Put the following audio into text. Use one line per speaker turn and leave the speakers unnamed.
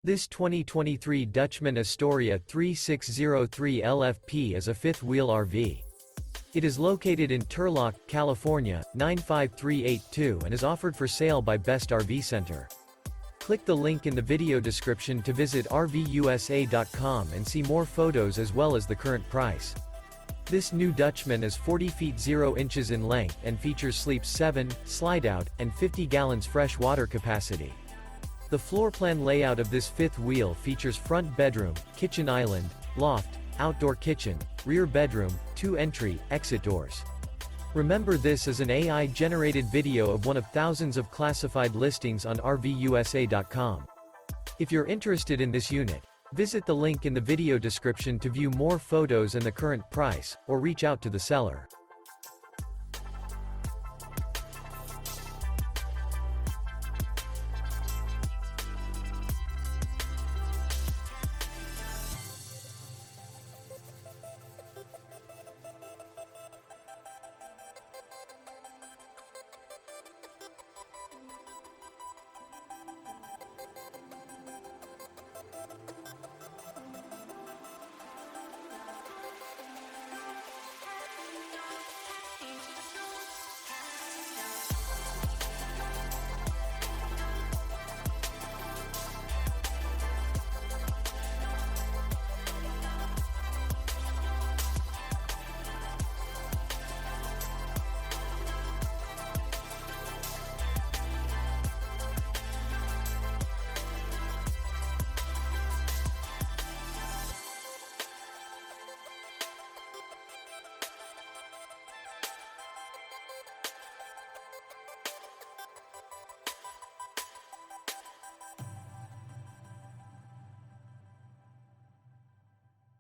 This 2023 Dutchmen Astoria 3603 LFP is a fifth-wheel RV. It is located in Turlock, California, 95382 and is offered for sale by Best RV Center. Click the link in the video description to visit RVUSA.com and see more photos as well as the current price. This new Dutchman is 40 feet 0 inches in length and features sleeps 7, slide-out, and 50 gallons fresh water capacity. The floor plan layout of this fifth wheel features front bedroom, kitchen island, loft, outdoor kitchen, rear bedroom, 2 entry, exit doors. Remember, this is an AI-generated video of one of thousands of classified listings on RVUSA.com. If you're interested in this unit, visit the link in the video description to view more photos and the current price, or reach out to the seller.